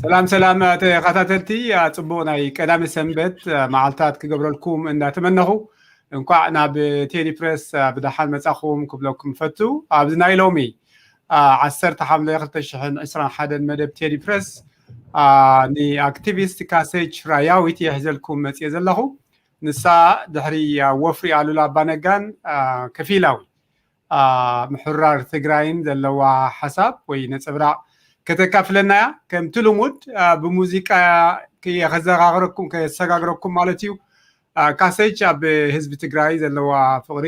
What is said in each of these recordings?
سلام قاتلتي صبوناي قدام سنبت معلتات كقبرلكم ان تمنخو انكوعنا بتيلي بريس بدحال مصاخوم كبلكم فتو ابزناي لومي 10 حمله 2021 مدب تيلي بريس ني اكتيفيست كاسيج راياويتي يحزلكم مصي زلخو نسا دحري وفري علولا بانغان كفيلاوي محرار تግራይን ዘለዋ حساب ወይ ነጽብራ ከተካፍለና ከም ትልሙድ በሙዚቃ ከየኸዘጋግረኩም ከየሰጋግረኩም ማለት እዩ ካሰች ኣብ ህዝቢ ትግራይ ዘለዋ ፍቅሪ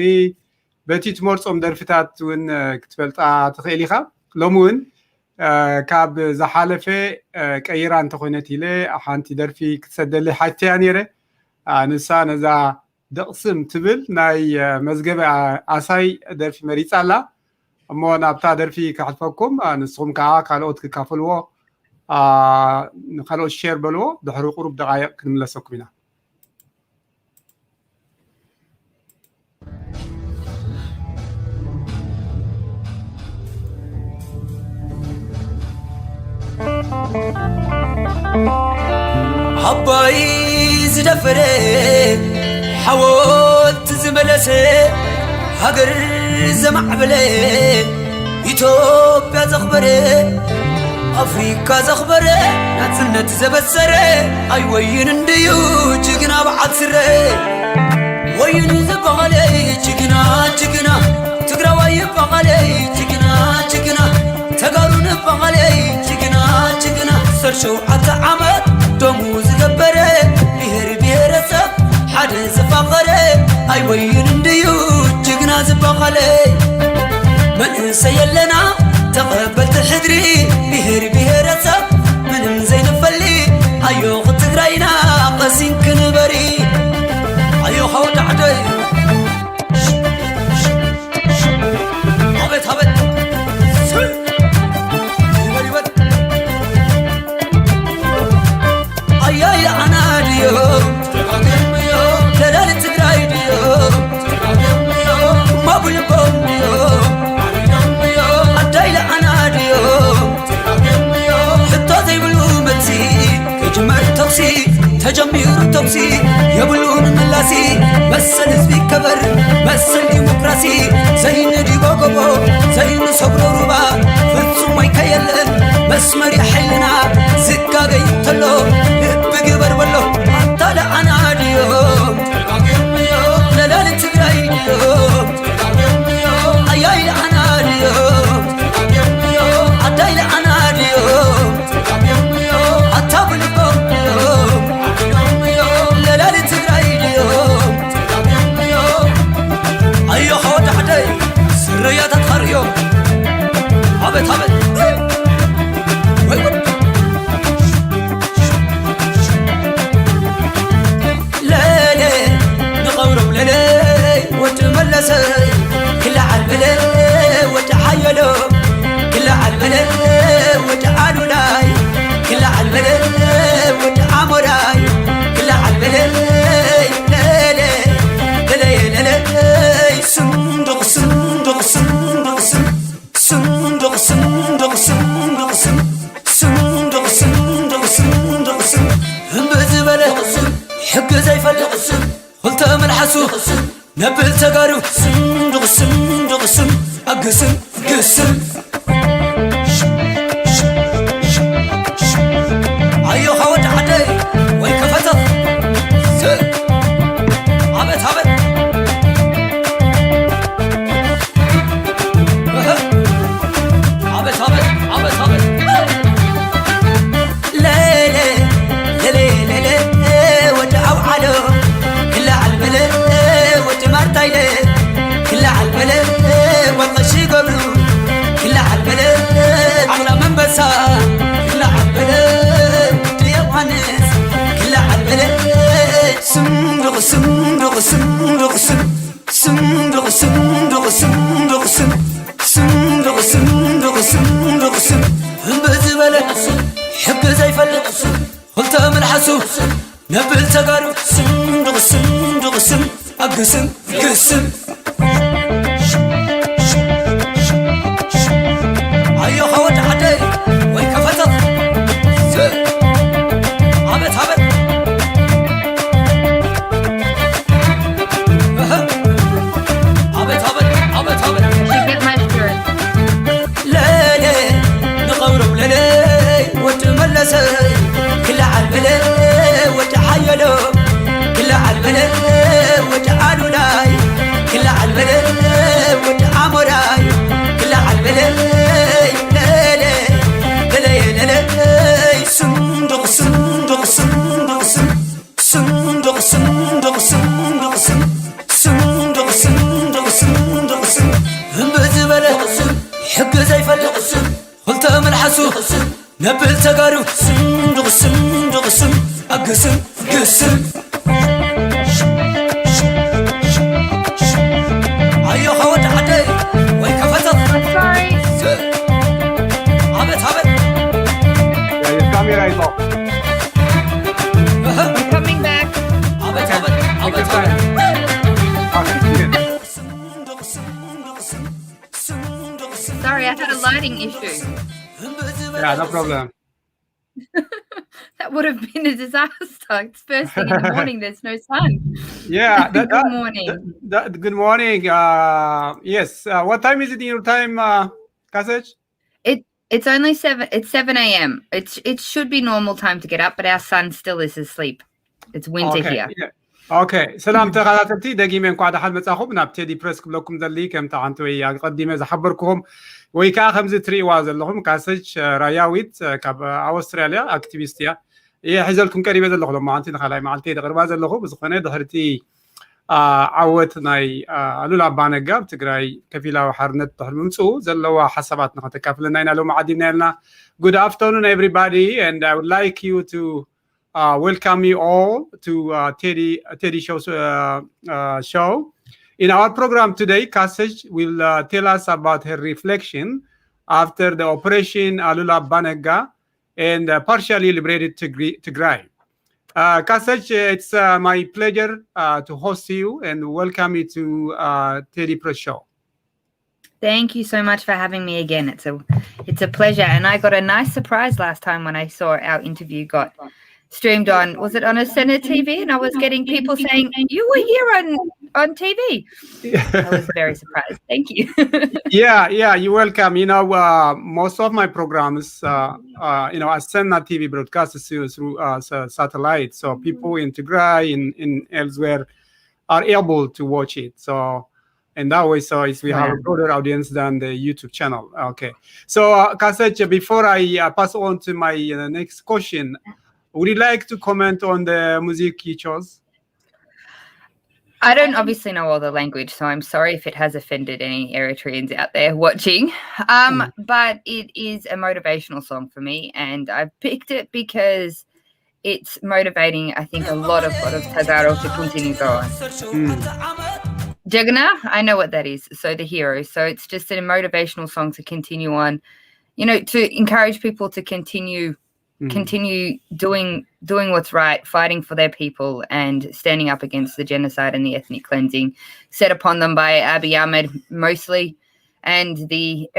በቲ ትመርጾም ደርፍታት ውን ክትፈልጣ ትኽእል ኢኻ ሎሙን ካብ ዝሓለፈ ቀይራ እንተኾነት ኢለ ሓንቲ ደርፊ ክትሰደሊ ሓትያ ነይረ ንሳ ነዛ ደቕስም ትብል ናይ መዝገበ ኣሳይ ደርፊ መሪፃ ኣላ እሞ ናብታ ደርፊ ካሕልፈኩም ንስኹም ከዓ ካልኦት ክካፈልዎ ካልኦት ሼር በልዎ ድሕሪ ቁሩብ ደቃይቕ ክንምለሰኩም ኢና عباي زدفره حوت زملسه هاجر زمعبله ኢትዮጵያ ዘኽበረ አፍሪካ ዘኽበረ ናጽነት ዘበሰረ አይ ወይን እንድዩ ጅግና በዓትረ ወይን ዘበኸለ ጅግና ጅግና ትግራዋይ በኸለ ጅግና ጅግና ተጋሩን በኸለ ጅግና ጅግና ሰርሸው ዓመት ደሙ ዝገበረ ብሔር ብሔረሰብ ሓደ ዘፋኸረ አይ ወይን እንድዩ ጅግና ዝበኸለ من سيلنا تقبلت الحدري بهر بهرسب من زين فلي ايو تقراينا قسين كنبري ايو حوت عدي هبت هبت اياي انا ديو تلال تقراي ديو ما بلبون ديو دايلا انا ديو حتى زيبلو متسي كجمر توكسي تجمير توكسي يبلون ملاسي مسل زبي كبر مسل ديمقراسي زين دي بوغبو زين صبر ربا فرصو ما يكيلن مسمر يحلنا زكا غيتلو بقبر ولو حتى لا انا ديو لا لا تقراي ديو اياي انا ديو دايلا انا اليوم اطابل اليوم لا لا تقراي اليوم ايو حوت عدي سريا تتخريو هبت هبت لا لا نقورم لا لا وتملسي كل عالبلا وتحيلو كل عالبلد وتعالوا لاي كل عالبلد وتعامراي كل عالبلد لا لا لا لا لا صندوق صندوق صندوق صندوق صندوق صندوق صندوق صندوق صندوق هم بزبله حق زي فلق قلت ملحسو نبل تقارو صندوق صندوق صندوق أقسم قسم ايو حوت عدي وين كفتت عبت عبت عبت عبت عبت عبت لا لا لا لا لا ودعوا علو كل عالبلد ودمرتاي كل عالبلد والغشي قبلو كل عالبلد على منبسا كل عالبلد ديوانس كل عالبلد صندوق صندوق صندوق صندوق صندوق صندوق صندوق صندوق صندوق هم بزبلة حب زي فلق قلت ملحسو نبل تقارو صندوق صندوق صندوق أقسم قسم ايو حوت عدي وين كفتت عسو نبل تقارو دغسم أقسم قسم أيو خوات عدي ويكفتل عبت Your camera is off. I'm coming back. Take your time. Okay, Sorry, I had a lighting issue. yeah, no problem. That would have been a disaster. It's first thing in the morning. There's no sun. Yeah. Good morning. Good morning. Yes. What time is it in your time, Kasech? It's only 7. It's 7 a.m. It should be normal time to get up, but our son still is asleep. It's winter here. اوكي سلام تغاتلتي دقيمه انكم حد مصاخب نبتدي بريس كلكم ذلي كم تعنتو قديمه زحبركم ويكا خمس تري وازلهم كاسج راياويت كاب اوستراليا اكتيفيستيا يحزلكم قريبه زلهم ما انت خلاي معلتي دغربا زلهم بزخنه دهرتي عوت ناي الولا بانغا بتግራይ كفيلا حرنت تحلمصو زلوا حسابات نتكافلنا لنا لو معدينا لنا. Good afternoon everybody, and I would like you to welcome you all to Teddy Show's show. In our program today, Kasech will tell us about her reflection after the Operation Alula Banega and partially liberated Tigray. Kasech, it's my pleasure to host you and welcome you to Teddy Press Show. Thank you so much for having me again. It's a pleasure, and I got a nice surprise last time when I saw our interview got streamed on, was it on a Senate TV? And I was getting people saying, you were here on TV. I was very surprised. Thank you. Yeah, you're welcome. You know, most of my programs, I send that TV broadcasts through satellite. So people in Tigray, in elsewhere, are able to watch it. So, and that way, we have a broader audience than the YouTube channel. Okay. So, Kasech, before I pass on to my next question, would you like to comment on the music you chose? I don't obviously know all the language, so I'm sorry if it has offended any Eritreans out there watching. But it is a motivational song for me, and I've picked it because it's motivating, I think, a lot of Tagaro to continue going. Jagana, I know what that is. So the hero. So it's just a motivational song to continue on, to encourage people to continue doing what's right, fighting for their people, and standing up against the genocide and the ethnic cleansing set upon them by Abiy Ahmed mostly, and the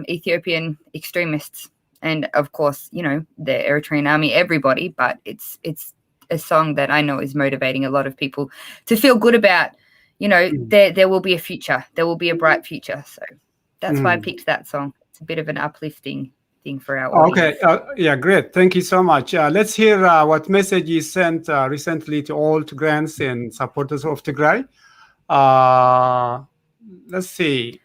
Ethiopian extremists, and of course, the Eritrean army, everybody. But it's a song that I know is motivating a lot of people to feel good about, there will be a future, there will be a bright future. So that's why I picked that song. It's a bit of an uplifting thing for our audience. Okay, great. Thank you so much. Let's hear what message you sent recently to all Tigrayans and supporters of Tigray. Let's see.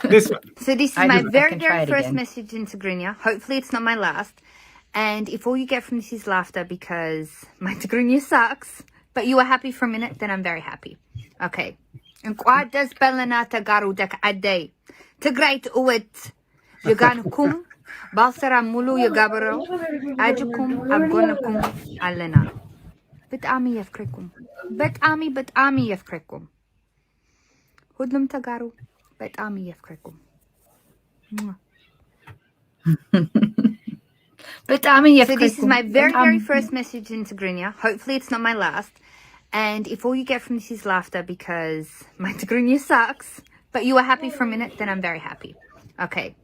This one. So this is my very first message in Tigrinya. Hopefully it's not my last. And if all you get from this is laughter because my Tigrinya sucks, but you are happy for a minute, then I'm very happy. Okay. እንኳን ደስ በለና ተጋሩ ደክ አደይ ትግራይ ትውት የጋንኩም ባልሰራ ሙሉ የጋበረው አጅኩም አብጎንኩም አለና በጣም የፍክርኩም በጣም የፍክርኩም ሁሉም ተጋሩ በጣም የፍክርኩም በጣም የፍክርኩም. So this is my very first message in Tigrinya. Hopefully it's not my last. And if all you get from this is laughter because my Tigrinya sucks, but you are happy for a minute, then I'm very happy. Okay.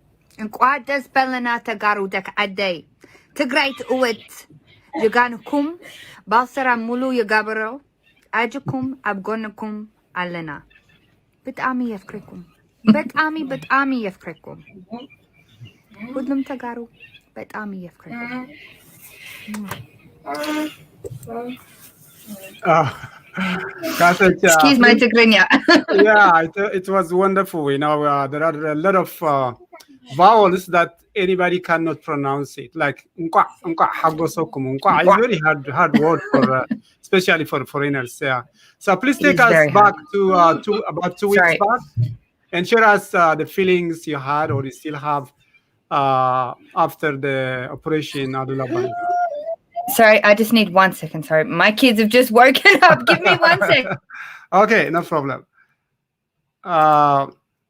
እንኳን ደስ በለና ተጋሩ ደክ አደይ ትግራይ ትውት የጋንኩም ባልሰራ ሙሉ የጋበረው አጅኩም አብጎንኩም አለና በጣም የፍክርኩም በጣም የፍክርኩም ሁሉም ተጋሩ በጣም የፍክርኩም. Excuse my Tigrinya. Yeah, it was wonderful. There are a lot of vowels that anybody cannot pronounce it. Like nkwa hagosokum. Nkwa is very hard word for especially for foreigners. Yeah. So please take us back to about 2 weeks back and share us the feelings you had or you still have after the operation Alula. Sorry, I just need 1 second. Sorry, my kids have just woken up. Give me 1 second. Okay, no problem.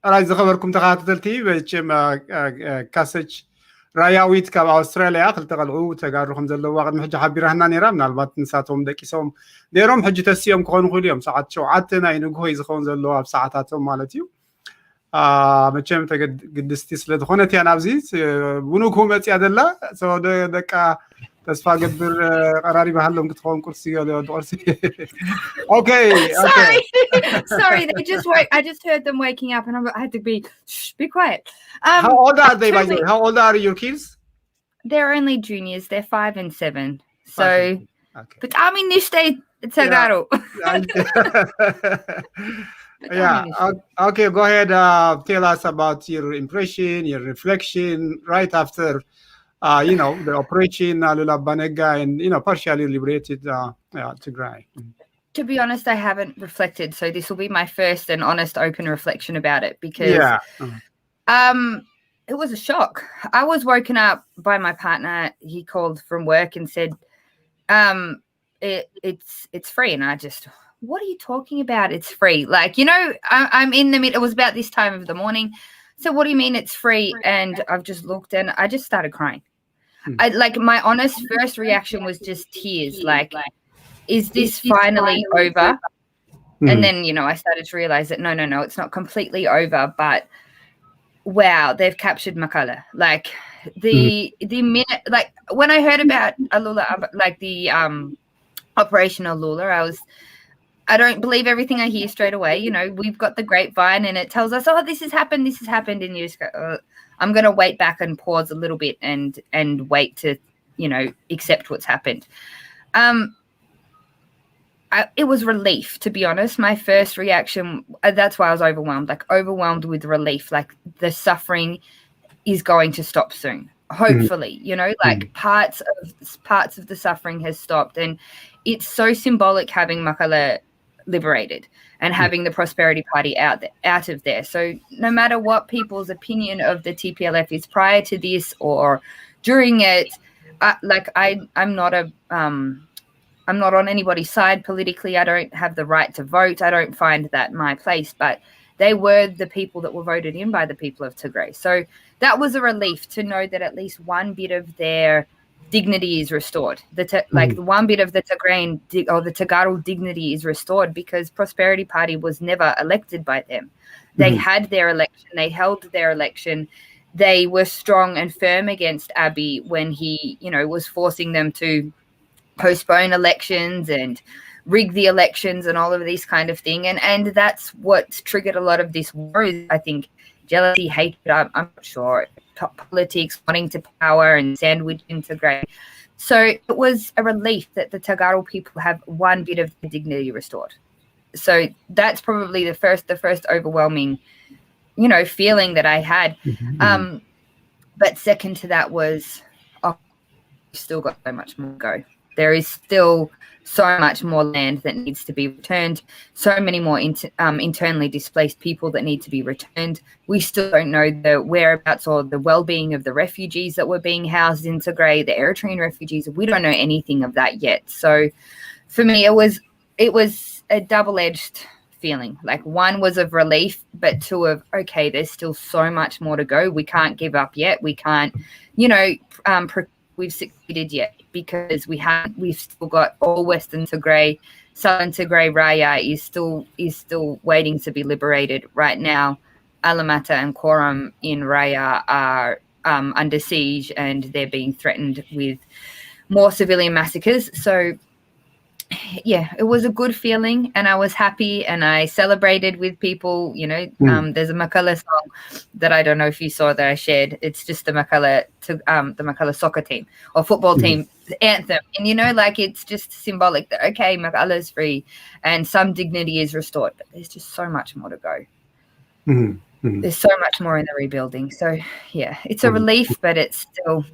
راي زخبركم تخاتلتي بچم كاسج راياويت كاب أستراليا خلت قلعو تقاررهم زلوا واحد محج حبيرهنا نيرام نالبات نساتهم دكيسهم نيرام حج تسيهم كون خليهم ساعات شوعاتنا ينقهوا يزخون زلوا بساعاتهم مالتيو بچم تقدستي سلد خونتي أنا بزيز بنوكهم أتي أدلا سو دكا تسفى قبر قراري بحلهم كتخون كرسي ولا دورسي. Okay. Sorry, they just woke. I just heard them waking up, and I had to be quiet. How old are they, by the way? How old are your kids? They're only juniors. They're 5 and 7. So, okay. But I mean, this day Tagaro. Yeah. Okay. Go ahead. Tell us about your impression, your reflection, right after. The operation Alula Banega and, partially liberated Tigray. To be honest, I haven't reflected. So this will be my first and honest, open reflection about it because it was a shock. I was woken up by my partner. He called from work and said, it's free. And I just, what are you talking about? It's free. Like, I'm in the middle. It was about this time of the morning. So what do you mean it's free? And I've just looked and I just started crying. My honest first reaction was just tears. Like, is this finally over? And then, I started to realize that no, it's not completely over. But wow, they've captured Makala. Like the minute, like when I heard about Alula, like the Operation Alula, I don't believe everything I hear straight away. We've got the grapevine and it tells us, oh, this has happened. And you just go, I'm going to wait back and pause a little bit and wait to, accept what's happened. It was relief, to be honest. My first reaction, that's why I was overwhelmed with relief. Like the suffering is going to stop soon. Hopefully, parts of the suffering has stopped. And it's so symbolic having Makala liberated and having the Prosperity Party out of there. So no matter what people's opinion of the TPLF is prior to this or during it, I'm not on anybody's side politically. I don't have the right to vote. I don't find that my place, but they were the people that were voted in by the people of Tigray. So that was a relief to know that at least one bit of their dignity is restored. The one bit of the Tigrayan or the Tagaro dignity is restored because Prosperity Party was never elected by them. They had their election. They held their election. They were strong and firm against Abiy when he, was forcing them to postpone elections and rig the elections and all of these kind of thing. And that's what triggered a lot of this war is, I think, jealousy, hatred, I'm not sure, politics, wanting to power and sandwich Tigray. So it was a relief that the Tagaro people have one bit of their dignity restored. So that's probably the first overwhelming, feeling that I had. But second to that was, we've still got so much more to go. There is still so much more land that needs to be returned, so many more internally displaced people that need to be returned. We still don't know the whereabouts or the well-being of the refugees that were being housed in Tigray, the Eritrean refugees. We don't know anything of that yet. So for me, it was a double-edged feeling. Like one was of relief, but two of, okay, there's still so much more to go. We can't give up yet. We can't, we've succeeded yet because we've still got all Western Tigray, Southern Tigray Raya is still waiting to be liberated right now. Alamata and Quorum in Raya are under siege and they're being threatened with more civilian massacres. So yeah, it was a good feeling and I was happy and I celebrated with people, there's a Makala song that I don't know if you saw that I shared. It's just the Makala soccer team or football team anthem. And, it's just symbolic that, okay, Makala is free and some dignity is restored, but there's just so much more to go. There's so much more in the rebuilding. So yeah, it's a relief, but it's still,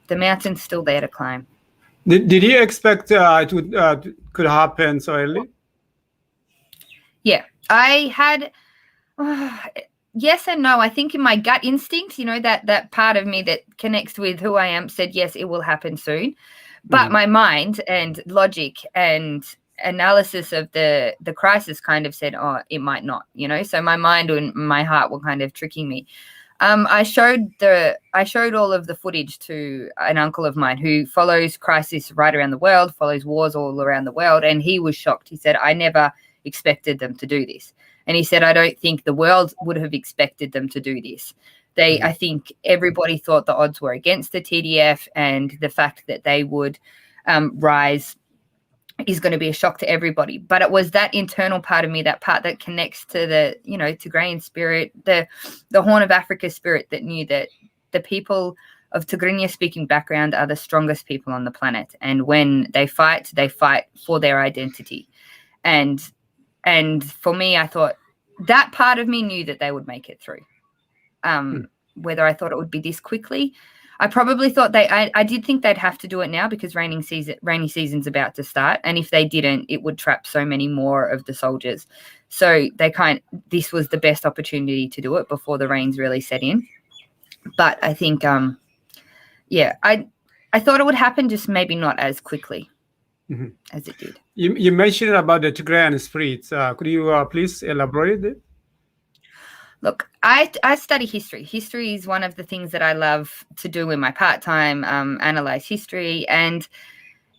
the mountain's still there to climb. Did you expect it could happen so early? Yeah, I had yes and no. I think in my gut instinct, that part of me that connects with who I am said, yes, it will happen soon. But my mind and logic and analysis of the crisis kind of said, oh, it might not, so my mind and my heart were kind of tricking me. I showed all of the footage to an uncle of mine who follows crisis right around the world, follows wars all around the world, and he was shocked. He said, I never expected them to do this. And he said, I don't think the world would have expected them to do this. I think everybody thought the odds were against the TDF, and the fact that they would rise is going to be a shock to everybody. But it was that internal part of me, that part that connects to the, Tigrayan spirit, the Horn of Africa spirit, that knew that the people of Tigrinya speaking background are the strongest people on the planet. And when they fight for their identity. And for me, I thought that part of me knew that they would make it through. Whether I thought it would be this quickly, I probably thought I did think they'd have to do it now, because rainy season's about to start. And if they didn't, it would trap so many more of the soldiers. So this was the best opportunity to do it before the rains really set in. But I think, I thought it would happen, just maybe not as quickly as it did. You mentioned about the Tigrayan spirit. Could you please elaborate it? Look, I study history. History is one of the things that I love to do in my part-time, analyze history. And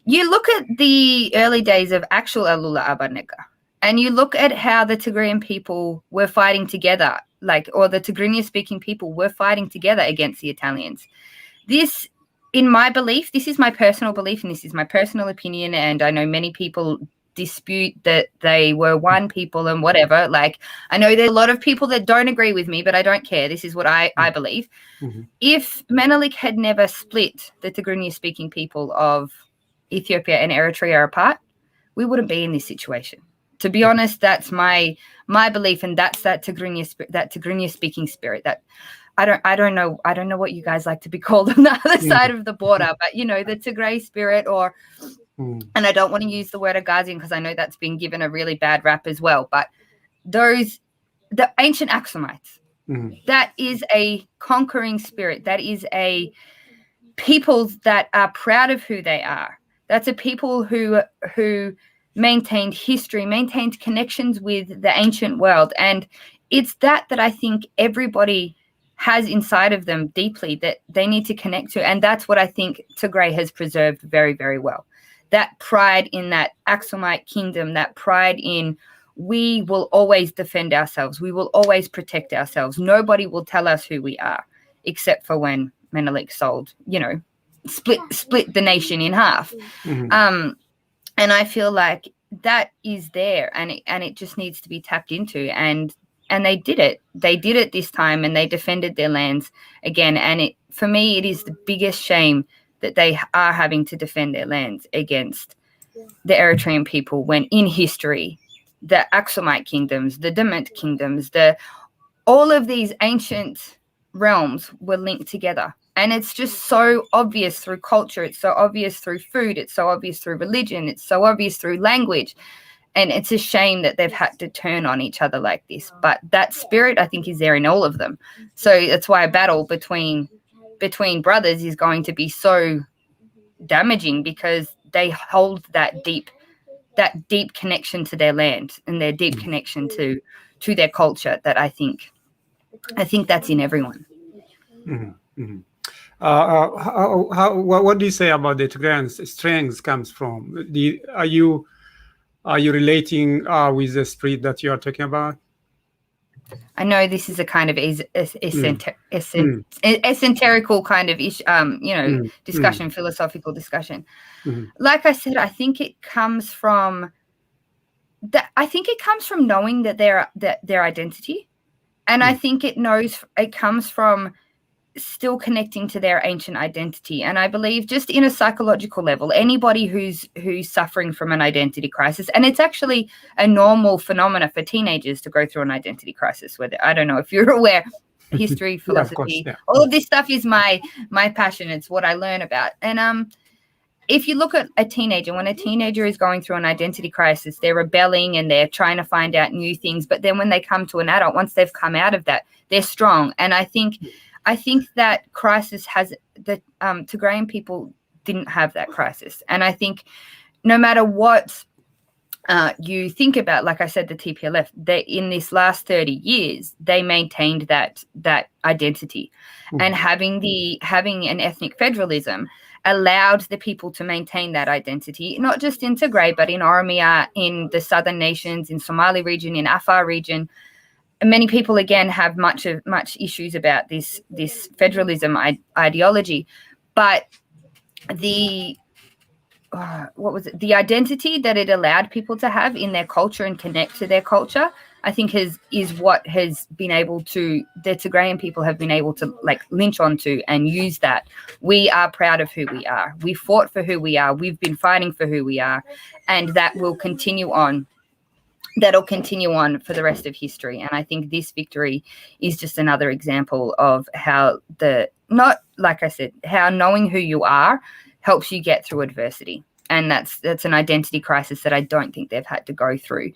you look at the early days of actual Alula Abanega, and you look at how the Tigrayan people were fighting together, or the Tigrinya-speaking people were fighting together against the Italians. This, in my belief, this is my personal belief, and this is my personal opinion, and I know many people dispute that they were one people and whatever. I know there's a lot of people that don't agree with me, but I don't care. This is what I believe. If Menelik had never split the Tigrinya-speaking people of Ethiopia and Eritrea apart, we wouldn't be in this situation. To be honest, that's my belief, and that's that Tigrinya-speaking spirit. That I don't know what you guys like to be called on the other side of the border, but the Tigray spirit, or and I don't want to use the word Agazian because I know that's been given a really bad rap as well. But the ancient Axumites, that is a conquering spirit. That is a people that are proud of who they are. That's a people who maintained history, maintained connections with the ancient world. And it's that I think everybody has inside of them deeply, that they need to connect to. And that's what I think Tigray has preserved very, very well. That pride in that Aksumite kingdom, that pride in, we will always defend ourselves. We will always protect ourselves. Nobody will tell us who we are, except for when Menelik sold, split the nation in half. And I feel like that is there, and it just needs to be tapped into. And they did it. They did it this time, and they defended their lands again. And for me, it is the biggest shame that they are having to defend their lands against the Eritrean people, when in history, the Aksumite kingdoms, the Dement kingdoms, all of these ancient realms were linked together. And it's just so obvious through culture. It's so obvious through food. It's so obvious through religion. It's so obvious through language. And it's a shame that they've had to turn on each other like this. But that spirit, I think, is there in all of them. So that's why a battle between brothers is going to be so damaging, because they hold that deep connection to their land and their deep connection to their culture, that I think that's in everyone. What do you say about the Tigrayan strength comes from? Are you relating with the spirit that you are talking about? I know this is a kind of eccentrical kind of discussion, philosophical discussion. Like I said, I think it comes from knowing that their identity, and I think it comes from still connecting to their ancient identity. And I believe, just in a psychological level, anybody who's suffering from an identity crisis, and it's actually a normal phenomena for teenagers to go through an identity crisis, whether, I don't know if you're aware, history, philosophy, all of this stuff is my passion. It's what I learn about. And if you look at a teenager, when a teenager is going through an identity crisis, they're rebelling and they're trying to find out new things. But then when they come to an adult, once they've come out of that, they're strong. And I think that crisis has the Tigrayan people didn't have that crisis. And I think no matter what you think about, like I said, the TPLF, they in this last 30 years, they maintained that identity. And having an ethnic federalism allowed the people to maintain that identity, not just in Tigray, but in Oromia, in the southern nations, in Somali region, in Afar region. Many people, again, have much issues about this federalism ideology, but the identity that it allowed people to have in their culture and connect to their culture, I think is what has been able to, the Tigrayan people have been able to like lynch onto and use that. We are proud of who we are. We fought for who we are. We've been fighting for who we are, and that will continue on. That'll continue on for the rest of history. And I think this victory is just another example of how how knowing who you are helps you get through adversity. And that's an identity crisis that I don't think they've had to go through,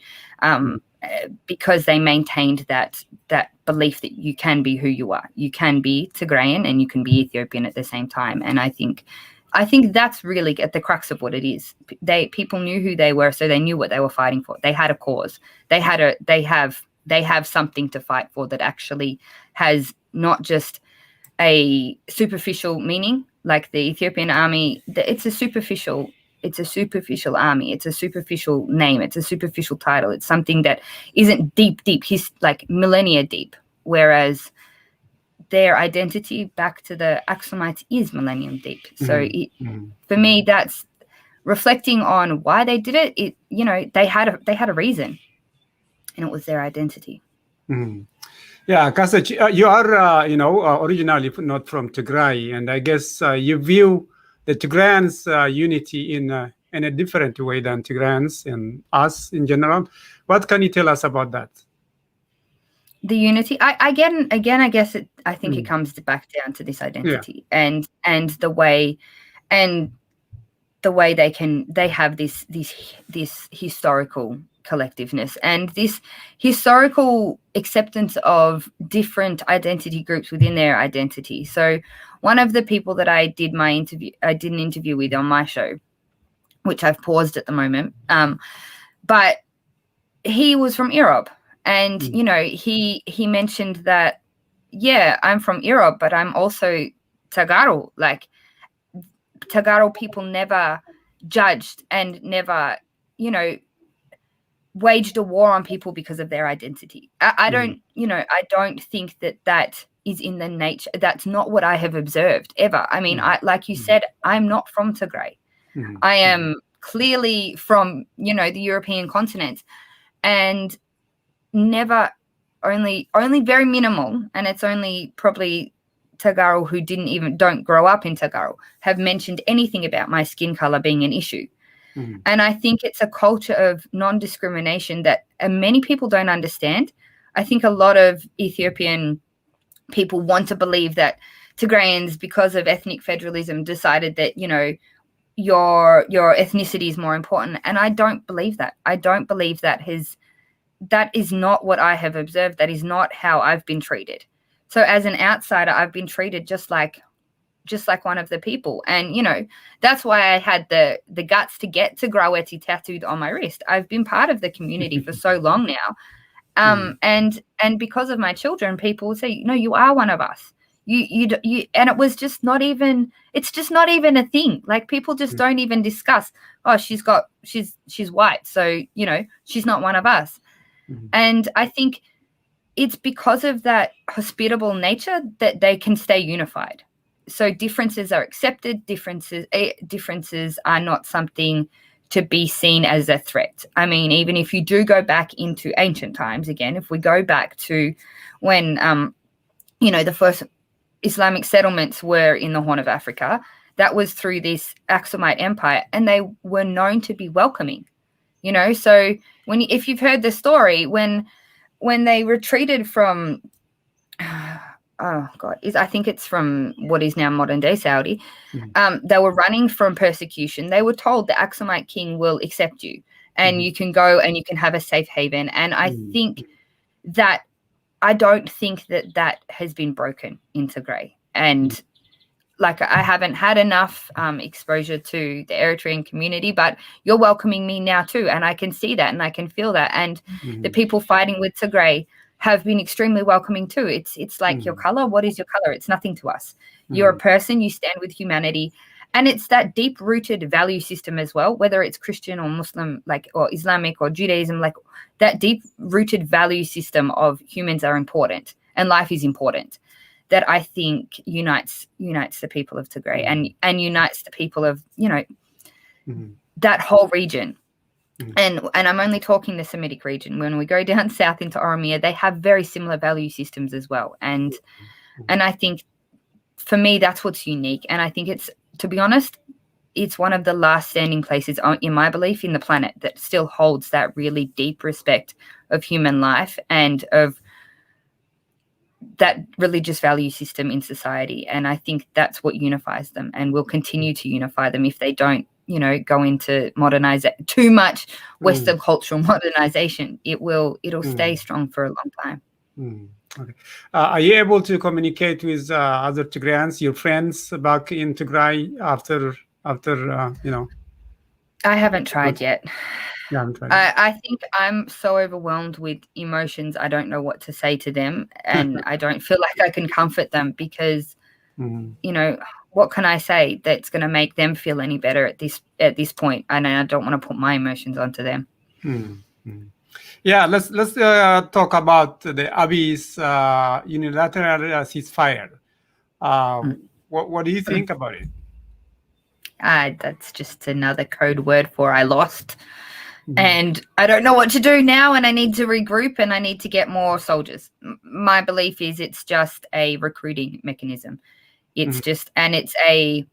because they maintained that belief that you can be who you are. You can be Tigrayan and you can be Ethiopian at the same time. And I think that's really at the crux of what it is. People knew who they were, so they knew what they were fighting for. They had a cause. They have something to fight for that actually has not just a superficial meaning, like the Ethiopian army. It's a superficial army. It's a superficial name. It's a superficial title. It's something that isn't deep, like millennia deep. Whereas their identity back to the Aksumites is millennium deep. So for me, that's reflecting on why they did it. They had a reason, and it was their identity. Yeah, Kasech, you are originally not from Tigray, and I guess you view the Tigrayans' unity in a different way than Tigrayans and us in general. What can you tell us about that? The unity, I guess I think it comes back down to this identity and the way they have this historical collectiveness and this historical acceptance of different identity groups within their identity. So one of the people that I did an interview with on my show, which I've paused at the moment, but he was from Europe. And, he mentioned that, I'm from Europe, but I'm also Tagaro. Like, Tagaro people never judged and never, waged a war on people because of their identity. I don't think that is in the nature. That's not what I have observed ever. I mean, like you said, I'm not from Tigray. I am clearly from, the European continent, and only very minimal, and it's only probably Tagaro who don't grow up in Tagaro have mentioned anything about my skin color being an issue. And I think it's a culture of non-discrimination that many people don't understand. I think a lot of Ethiopian people want to believe that Tigrayans, because of ethnic federalism, decided that, your ethnicity is more important. And I don't believe that. I don't believe that is not what I have observed. That is not how I've been treated. So as an outsider, I've been treated just like one of the people. And, that's why I had the guts to get Tigray Rayaweyti tattooed on my wrist. I've been part of the community for so long now. And because of my children, people will say, no, you are one of us. You and it was just not even, it's just not even a thing. Like, people just don't even discuss, oh, she's white, so, she's not one of us. And I think it's because of that hospitable nature that they can stay unified. So differences are accepted. Differences are not something to be seen as a threat. I mean, even if you do go back into ancient times, again, if we go back to when, the first Islamic settlements were in the Horn of Africa, that was through this Aksumite Empire, and they were known to be welcoming. So if you've heard the story, when they retreated from I think it's from what is now modern day Saudi. They were running from persecution. They were told the Aksumite king will accept you and you can go and you can have a safe haven. And I think that I don't think that has been broken in Tigray. And like, I haven't had enough exposure to the Eritrean community, but you're welcoming me now too. And I can see that and I can feel that. And the people fighting with Tigray have been extremely welcoming too. It's like your color. What is your color? It's nothing to us. You're a person. You stand with humanity. And it's that deep-rooted value system as well, whether it's Christian or Muslim, like, or Islamic or Judaism, like that deep-rooted value system of humans are important and life is important, that I think unites the people of Tigray and unites the people of, that whole region. And I'm only talking the Semitic region. When we go down south into Oromo, they have very similar value systems as well. And I think for me, that's what's unique. And I think it's, to be honest, it's one of the last standing places, in my belief, in the planet that still holds that really deep respect of human life and of that religious value system in society. And I think that's what unifies them and will continue to unify them if they don't, go into too much Western cultural modernization. It'll stay strong for a long time. Okay. Are you able to communicate with other Tigrayans, your friends back in Tigray after I haven't tried yet. You haven't tried. I think I'm so overwhelmed with emotions. I don't know what to say to them, and I don't feel like I can comfort them because, what can I say that's going to make them feel any better at this point? And I don't want to put my emotions onto them. Yeah, let's talk about the Abiy's unilateral ceasefire. What do you think about it? That's just another code word for I lost. And I don't know what to do now, and I need to regroup and I need to get more soldiers. My belief is it's just a recruiting mechanism. It's just, and it's a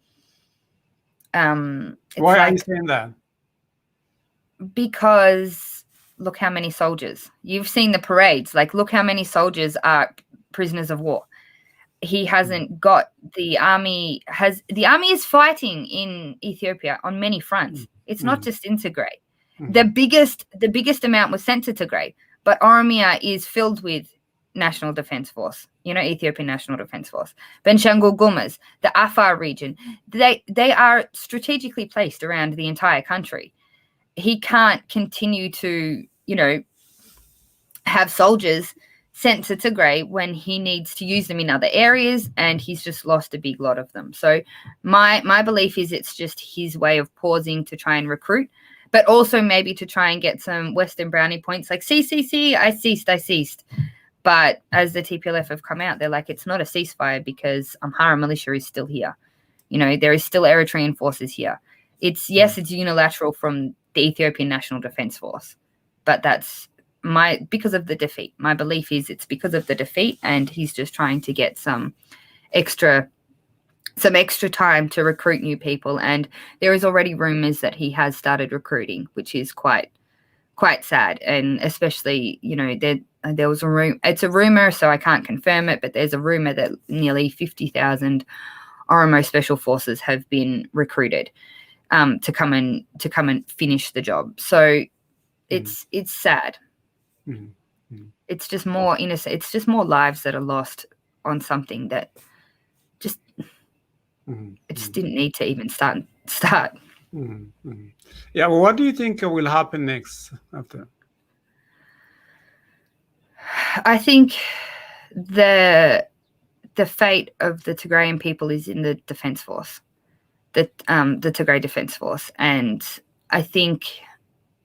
why are you saying that? Because look how many soldiers. You've seen the parades. Like, look how many soldiers are prisoners of war. He hasn't got the army is fighting in Ethiopia on many fronts. It's not just in Tigray. The biggest amount was sent to Tigray, but Oromo is filled with National Defense Force, Ethiopian National Defense Force. Benishangul Gumuz, the Afar region, they are strategically placed around the entire country. He can't continue to, have soldiers sent to Tigray when he needs to use them in other areas, and he's just lost a big lot of them. So my belief is it's just his way of pausing to try and recruit, but also maybe to try and get some Western brownie points like, see, I ceased. But as the TPLF have come out, they're like, it's not a ceasefire because Amhara militia is still here. There is still Eritrean forces here. It's unilateral from the Ethiopian National Defense Force, but that's because of the defeat. My belief is it's because of the defeat, and he's just trying to get some extra time to recruit new people. And there is already rumors that he has started recruiting, which is quite sad. And especially, there was it's a rumor, so I can't confirm it, but there's a rumor that nearly 50,000 Oromo special forces have been recruited to come and finish the job. So it's sad. It's just more innocent. It's just more lives that are lost on something that just it just didn't need to even start. Yeah. Well, what do you think will happen next after? I think the fate of the Tigrayan people is in the defense force, the Tigray Defense Force, and I think,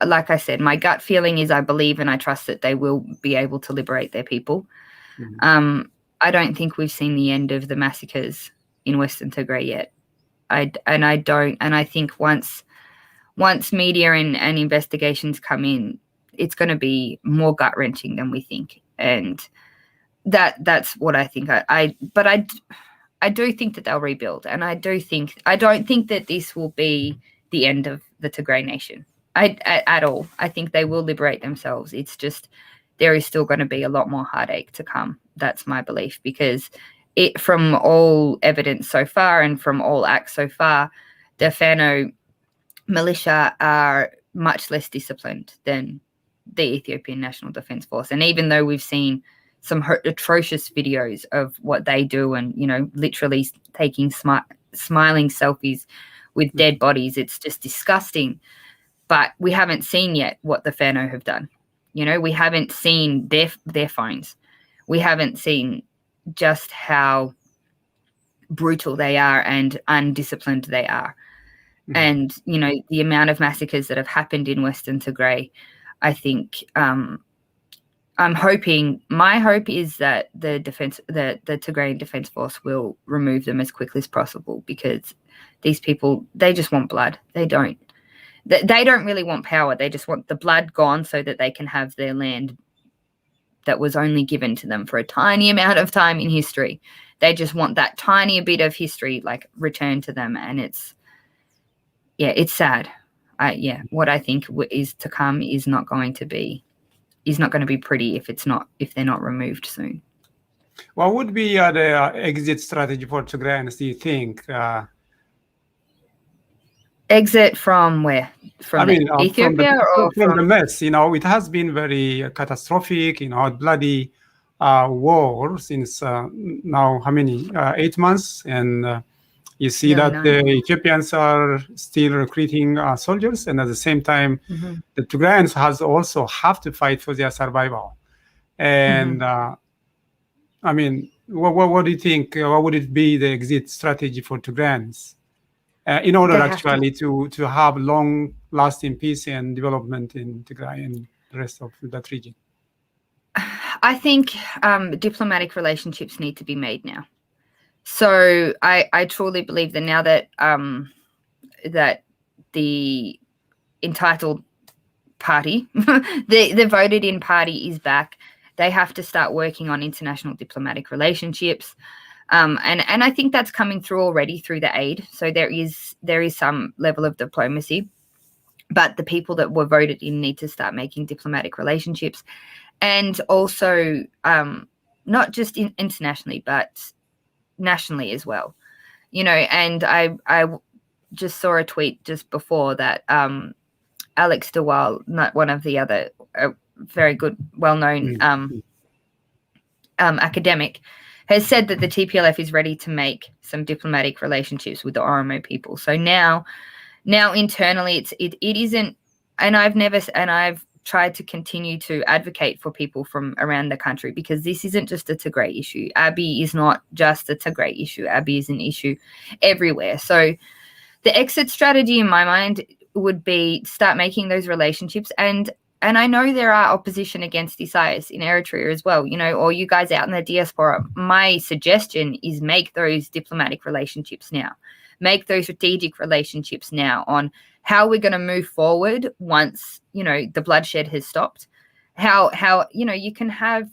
like I said, my gut feeling is I believe and I trust that they will be able to liberate their people. I don't think we've seen the end of the massacres in Western Tigray yet. I think once media and investigations come in, it's going to be more gut wrenching than we think, and that's what I think. But I do think that they'll rebuild, and I don't think that this will be the end of the Tigray nation. At all. I think they will liberate themselves. It's just there is still going to be a lot more heartache to come. That's my belief, because from all evidence so far and from all acts so far, the Fano militia are much less disciplined than the Ethiopian National Defence Force. And even though we've seen some atrocious videos of what they do and, literally taking smiling selfies with dead bodies, it's just disgusting. But we haven't seen yet what the Fano have done. We haven't seen their phones. We haven't seen just how brutal they are and undisciplined they are. And, the amount of massacres that have happened in Western Tigray, I think I'm hoping, my hope is that the Tigrayan Defence Force will remove them as quickly as possible, because these people, they just want blood. They don't really want power. They just want the blood gone so that they can have their land that was only given to them for a tiny amount of time in history. They just want that tiny bit of history, like, returned to them. And it's sad. What I think is to come is not going to be pretty if they're not removed soon. What would be the exit strategy for Tigrayans, do you think? Exit from where? Ethiopia from the mess? It has been very catastrophic, bloody war since now how many 8 months, and you see that the Ethiopians are still recruiting soldiers, and at the same time, the Tigrayans also have to fight for their survival. And what do you think? What would it be the exit strategy for Tigrayans in order actually to have long-lasting peace and development in Tigray and the rest of that region? I think diplomatic relationships need to be made now. So I truly believe that now that that the entitled party, the voted in party is back, they have to start working on international diplomatic relationships. And I think that's coming through already through the aid. So there is some level of diplomacy, but the people that were voted in need to start making diplomatic relationships, and also not just internationally, but nationally as well. And I just saw a tweet just before that Alex DeWaal, not one of the other very good, well-known academic, has said that the TPLF is ready to make some diplomatic relationships with the Oromo people. So now internally it isn't, and I've tried to continue to advocate for people from around the country, because this isn't just a Tigray issue. Abiy is not just a Tigray issue. Abiy is an issue everywhere. So the exit strategy in my mind would be start making those relationships. And I know there are opposition against Isaias in Eritrea as well, or you guys out in the diaspora. My suggestion is make those diplomatic relationships now. Make those strategic relationships now on how we're going to move forward once, the bloodshed has stopped. How you can have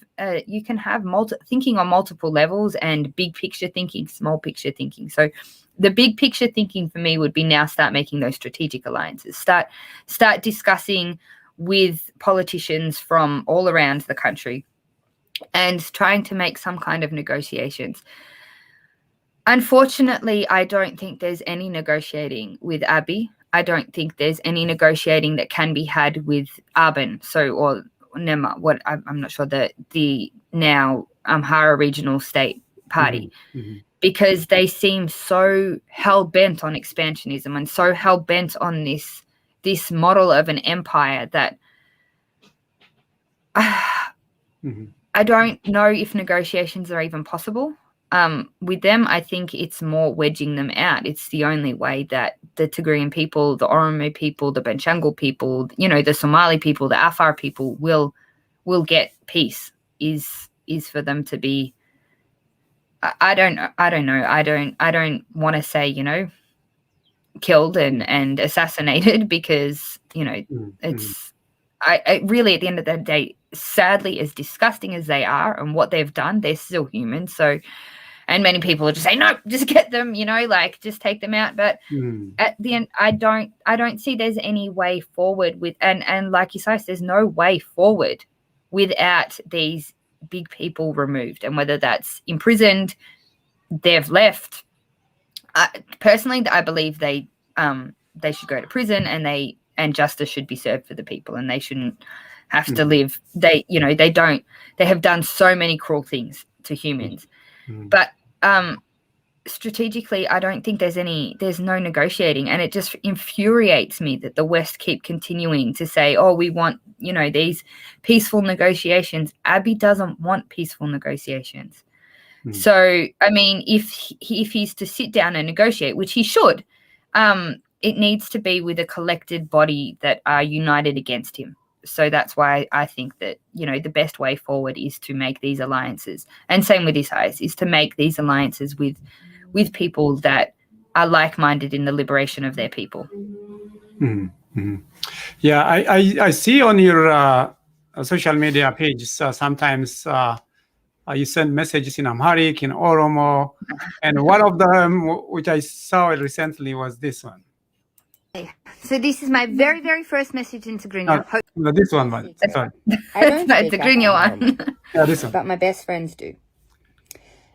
thinking on multiple levels, and big picture thinking, small picture thinking. So the big picture thinking for me would be now start making those strategic alliances. Start discussing with politicians from all around the country and trying to make some kind of negotiations. Unfortunately, I don't think there's any negotiating with Abiy. I don't think there's any negotiating that can be had with Aben, or Nema, I'm not sure, the now Amhara Regional State Party, because they seem so hell-bent on expansionism and so hell-bent on this model of an empire that I don't know if negotiations are even possible. With them, I think it's more wedging them out. It's the only way that the Tigrayan people, the Oromo people, the Benshangul people, the Somali people, the Afar people will get peace is for them to be. I don't know. I don't want to say, killed and assassinated, because, it's, I really, at the end of the day, sadly, as disgusting as they are and what they've done, they're still human. So, and many people are just saying, no, just get them, just take them out. But at the end, I don't see there's any way forward with, and like you say, there's no way forward without these big people removed, and whether that's imprisoned, they've left. Personally, I believe they should go to prison, and justice should be served for the people, and they shouldn't have to live. They have done so many cruel things to humans, but strategically, I don't think there's no negotiating, and it just infuriates me that the West keep continuing to say, oh, we want, these peaceful negotiations. Abiy doesn't want peaceful negotiations. So, I mean, if he's to sit down and negotiate, which he should, it needs to be with a collected body that are united against him. So that's why I think that, the best way forward is to make these alliances, and same with Isaias, is to make these alliances with people that are like-minded in the liberation of their people. Yeah, I see on your social media page sometimes you send messages in Amharic, in Oromo, and one of them, which I saw recently, was this one. So this is my very, very first message in Tigrinya. No, this one, sorry. I don't Not speak Tigrinya one. Yeah, this one. but my best friends do.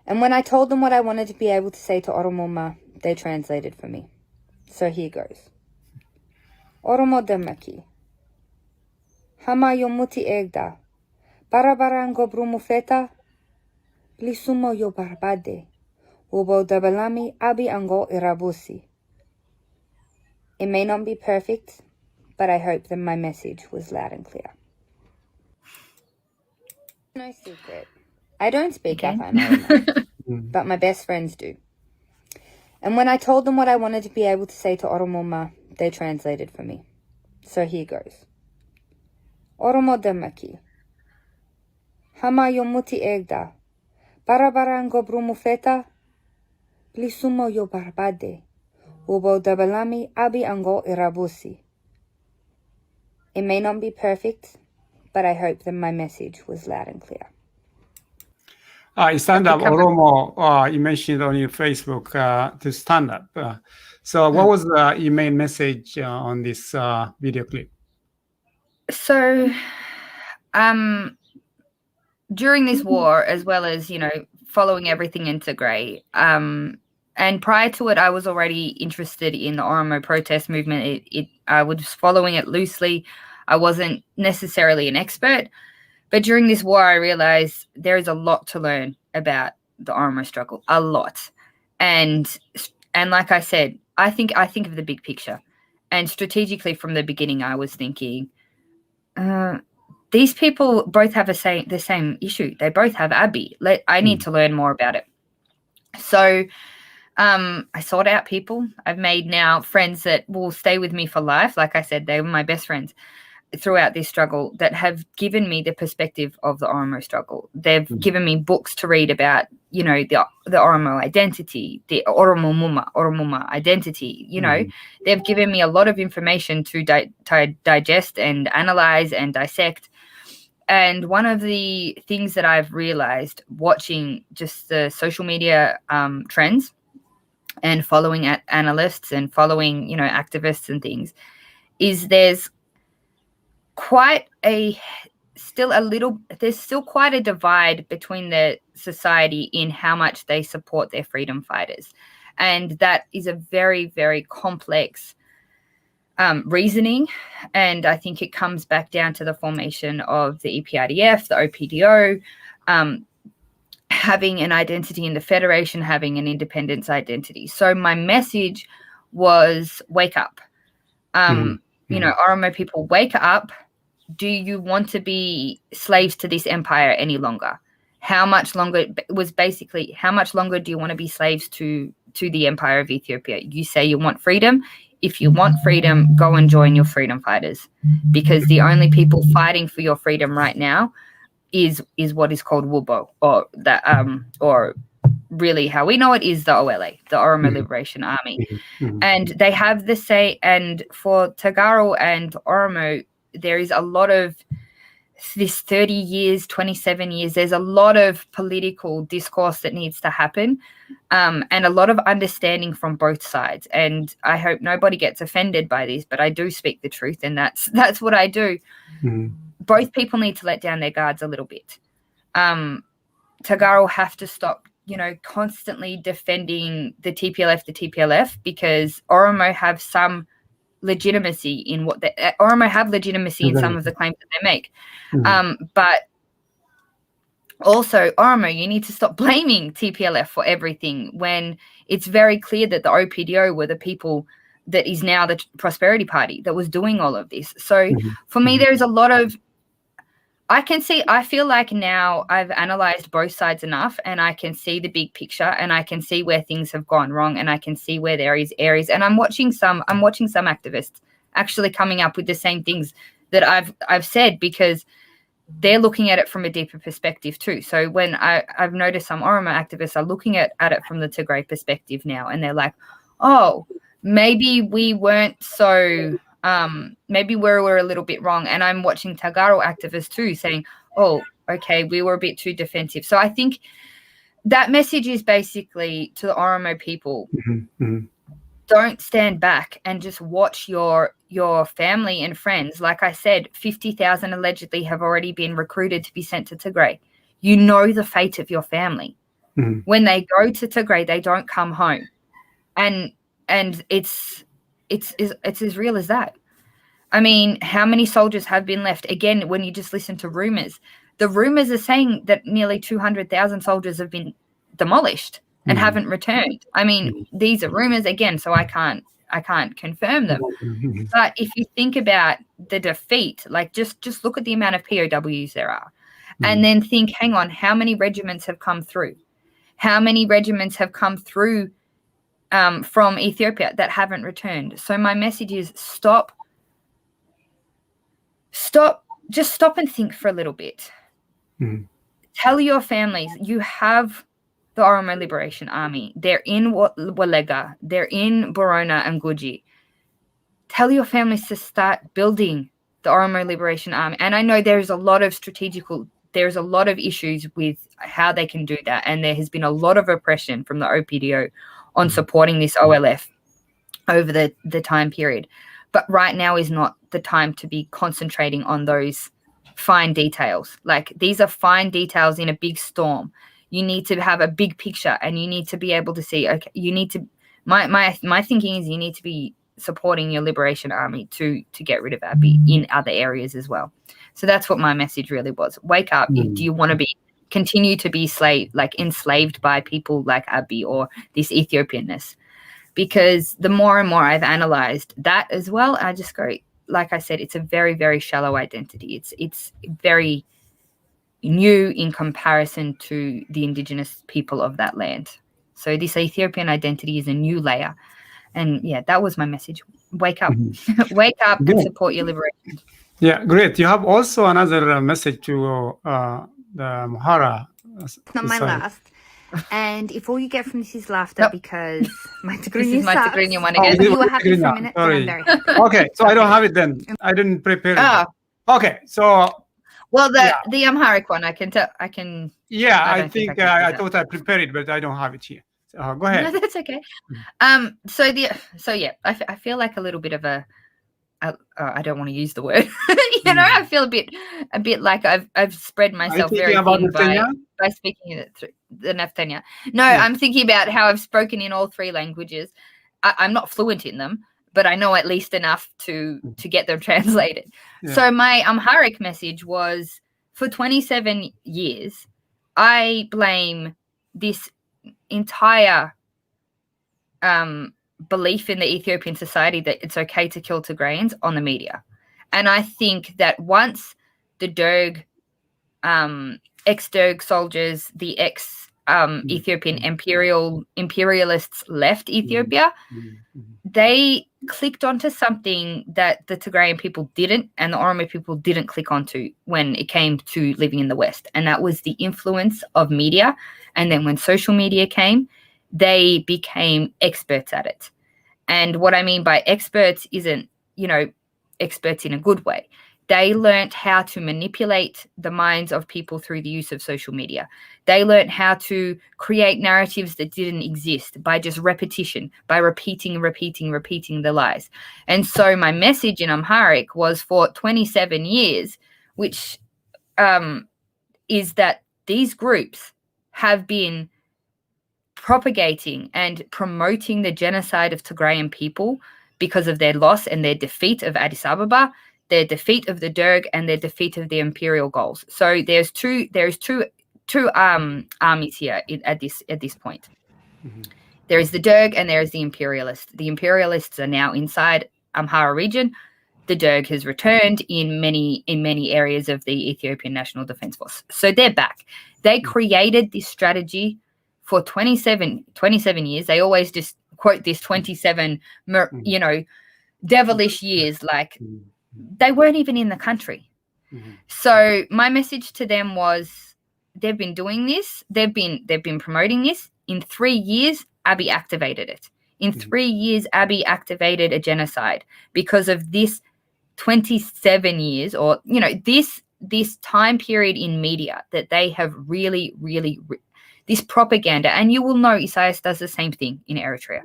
And when I told them what I wanted to be able to say to Oromo, they translated for me. So here goes. Oromo demaki. Hama yomuti egda. Barabarango brumufeta. Lisumo yo barbade. Ubo dabalami abi ango irabusi. It may not be perfect, but I hope that my message was loud and clear. No secret. I don't speak Oromo, but my best friends do. And when I told them what I wanted to be able to say to Oromo, they translated for me. So here goes. Oromo demaki. Hama yomuti egda. Barabarango brumufeta. Lisumo yo barbade. Ubo dabalami abi ango irabusi. It may not be perfect, but I hope that my message was loud and clear. Stand up Oromo, you mentioned on your Facebook to stand up. So what was your main message on this video clip? So, during this war, as well as, following everything in Tigray, and prior to it, I was already interested in the Oromo protest movement. I was following it loosely. I wasn't necessarily an expert, but during this war, I realized there is a lot to learn about the Oromo struggle, a lot. And like I said, I think of the big picture. And strategically, from the beginning, I was thinking, these people both have the same issue. They both have Abiy. I need to learn more about it. So I sought out people. I've made now friends that will stay with me for life. Like I said, they were my best friends throughout this struggle that have given me the perspective of the Oromo struggle. They've given me books to read about, the Oromo identity, the Oromoma identity. They've given me a lot of information to digest and analyze and dissect. And one of the things that I've realized watching just the social media trends and following analysts and following, activists and things, is there's still quite a divide between the society in how much they support their freedom fighters. And that is a very, very complex reasoning. And I think it comes back down to the formation of the EPRDF, the OPDO, having an identity in the Federation, having an independence identity. So my message was wake up. Oromo people, wake up. Do you want to be slaves to this empire any longer? How much longer do you want to be slaves to the empire of Ethiopia? You say you want freedom. If you want freedom, go and join your freedom fighters, because the only people fighting for your freedom right now is what is called WUBO, or really how we know it is the OLA, the Oromo Liberation Army. And they have the say, and for Tagaro and Oromo, there is a lot of this 30 years, 27 years, there's a lot of political discourse that needs to happen, and a lot of understanding from both sides. And I hope nobody gets offended by this, but I do speak the truth, and that's what I do. both people need to let down their guards a little bit. Tagaro have to stop, constantly defending the TPLF, because Oromo have some legitimacy in what Oromo have legitimacy in some of the claims that they make. But also, Oromo, you need to stop blaming TPLF for everything when it's very clear that the OPDO were the people that is now the Prosperity Party that was doing all of this. So for me, there's a lot of, I feel like now I've analyzed both sides enough, and I can see the big picture, and I can see where things have gone wrong, and I can see where there is areas. And I'm watching some activists actually coming up with the same things that I've said, because they're looking at it from a deeper perspective too. So when I've noticed some Oromo activists are looking at it from the Tigray perspective now, and they're like, oh, maybe we weren't so, maybe we're a little bit wrong. And I'm watching Tagaro activists too saying, oh, okay, we were a bit too defensive. So I think that message is basically to the Oromo people, don't stand back and just watch your family and friends. Like I said, 50,000 allegedly have already been recruited to be sent to Tigray. You know the fate of your family. When they go to Tigray, they don't come home. And it's as real as that. I mean, how many soldiers have been left? Again, when you just listen to rumors, the rumors are saying that nearly 200,000 soldiers have been demolished and haven't returned. I mean, these are rumors again, so I can't confirm them. But if you think about the defeat, like just look at the amount of POWs there are, and then think, hang on, how many regiments have come through? How many regiments have come through from Ethiopia that haven't returned? So my message is stop and think for a little bit. Tell your families you have the Oromo Liberation Army. They're in Walega. They're in Borona and Guji. Tell your families to start building the Oromo Liberation Army. And I know there's a lot of issues with how they can do that. And there has been a lot of oppression from the OPDO on supporting this OLF over the time period. But right now is not the time to be concentrating on those fine details. Like, these are fine details in a big storm. You need to have a big picture, and you need to be able to see, okay, you need to, my thinking is you need to be supporting your liberation army to get rid of Abiy in other areas as well. So that's what my message really was. Wake up. Do you want to continue to be enslaved by people like Abiy or this Ethiopianness? Because the more and more I've analyzed that as well, I just go, like I said, it's a very, very shallow identity. It's very new in comparison to the indigenous people of that land. So this Ethiopian identity is a new layer. And yeah, that was my message. Wake up. Wake up and support your liberation. Yeah, great. You have also another message to the Amhara. It's not my last. And if all you get from this is laughter because my Tigrinya sucks. My Tigrinya one again. You were happy for a minute, then I'm very happy. Okay, so I don't have it then. I didn't prepare it. Okay, so... Well, the Amharic one, I can tell. Yeah, I think I thought I prepared it, but I don't have it here. So go ahead. No, that's okay. So yeah, I feel like a little bit of a I don't want to use the word. I feel a bit like I've spread myself very thin by speaking it through the Neptunia. No, I'm thinking about how I've spoken in all three languages. I'm not fluent in them, but I know at least enough to get them translated. Yeah. So my Amharic message was, for 27 years, I blame this entire belief in the Ethiopian society that it's okay to kill Tigrayans on the media. And I think that once the Derg, ex-Derg soldiers, the Ethiopian imperialists left Ethiopia, they clicked onto something that the Tigrayan people didn't, and the Oromo people didn't click onto when it came to living in the West. And that was the influence of media. And then when social media came, they became experts at it. And what I mean by experts isn't, experts in a good way. They learned how to manipulate the minds of people through the use of social media. They learned how to create narratives that didn't exist by just repetition, by repeating the lies. And so my message in Amharic was, for 27 years, which is that these groups have been propagating and promoting the genocide of Tigrayan people because of their loss and their defeat of Addis Ababa, their defeat of the Derg, and their defeat of the imperial goals. So there's two armies here at this point. Mm-hmm. There is the Derg and there is the imperialists. The imperialists are now inside Amhara region. The Derg has returned in many areas of the Ethiopian National Defense Force. So they're back. They created this strategy for 27 years. They always just quote this 27, devilish years, like they weren't even in the country. Mm-hmm. So my message to them was, they've been doing this. They've been promoting this. In 3 years, Abiy activated it. In 3 years, Abiy activated a genocide because of this 27 years, or this time period in media that they have really this propaganda. And you will know Isaias does the same thing in Eritrea.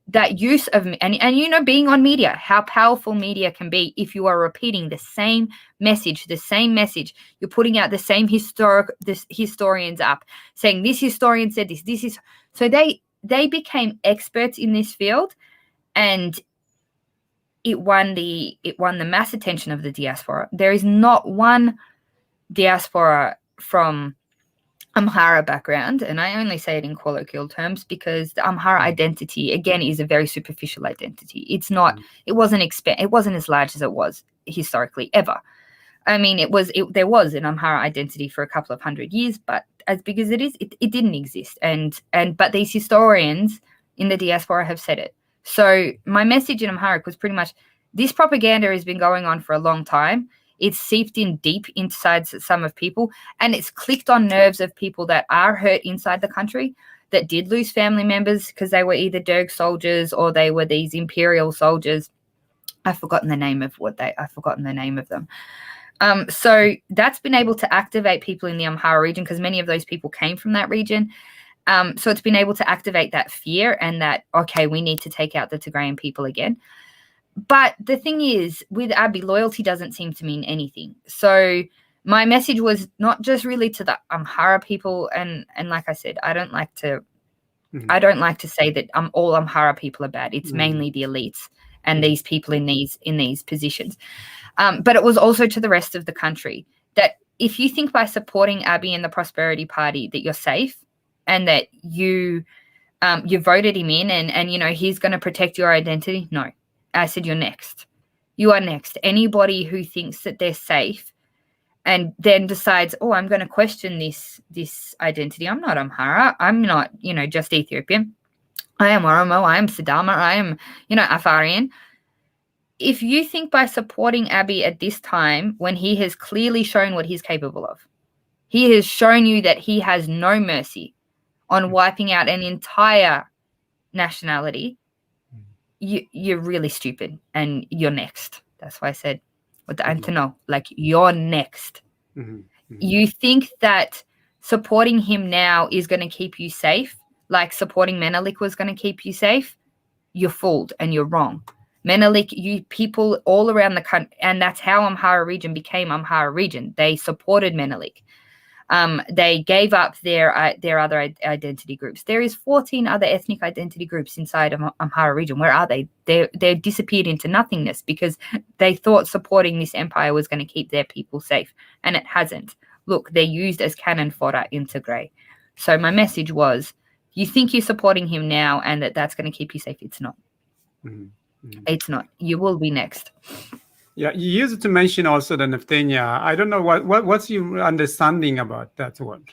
That use of, and being on media, how powerful media can be if you are repeating the same message. You're putting out the same historians up saying this historian said this is, so they became experts in this field, and it won the mass attention of the diaspora. There is not one diaspora from Amhara background, and I only say it in colloquial terms because the Amhara identity, again, is a very superficial identity. It's not, it wasn't as large as it was historically ever. I mean, there was an Amhara identity for a couple of 100 years, but as big as it is, it didn't exist. But these historians in the diaspora have said it. So my message in Amharic was pretty much, this propaganda has been going on for a long time. It's seeped in deep inside some of people, and it's clicked on nerves of people that are hurt inside the country, that did lose family members because they were either Derg soldiers or they were these imperial soldiers. I've forgotten the name of them. So that's been able to activate people in the Amhara region, because many of those people came from that region. So it's been able to activate that fear and that, okay, we need to take out the Tigrayan people again. But the thing is, with Abiy, loyalty doesn't seem to mean anything. So my message was not just really to the Amhara people, and like I said, I don't like to say that all Amhara people are bad. It's mainly the elites and these people in these positions. But it was also to the rest of the country, that if you think by supporting Abiy and the Prosperity Party that you're safe and that you voted him in and he's going to protect your identity, no. I said, you're next. You are next. Anybody who thinks that they're safe and then decides, oh, I'm going to question this identity. I'm not Amhara. I'm not, just Ethiopian. I am Oromo. I am Sidama. I am, Afarian. If you think by supporting Abiy at this time, when he has clearly shown what he's capable of, he has shown you that he has no mercy on wiping out an entire nationality, you're really stupid, and you're next. That's why I said with the Antino, like, you're next. Mm-hmm. Mm-hmm. You think that supporting him now is going to keep you safe, like supporting Menelik was going to keep you safe? You're fooled and you're wrong. Menelik, people all around the country, and that's how Amhara region became Amhara region. They supported Menelik. They gave up their other identity groups. There is 14 other ethnic identity groups inside of Amhara region. Where are they? They've disappeared into nothingness because they thought supporting this empire was going to keep their people safe, and it hasn't. Look, they're used as cannon fodder in Tigray. So my message was, you think you're supporting him now and that's going to keep you safe. It's not. Mm-hmm. Mm-hmm. It's not. You will be next. Yeah, you used to mention also the Neptunia. I don't know what's your understanding about that word.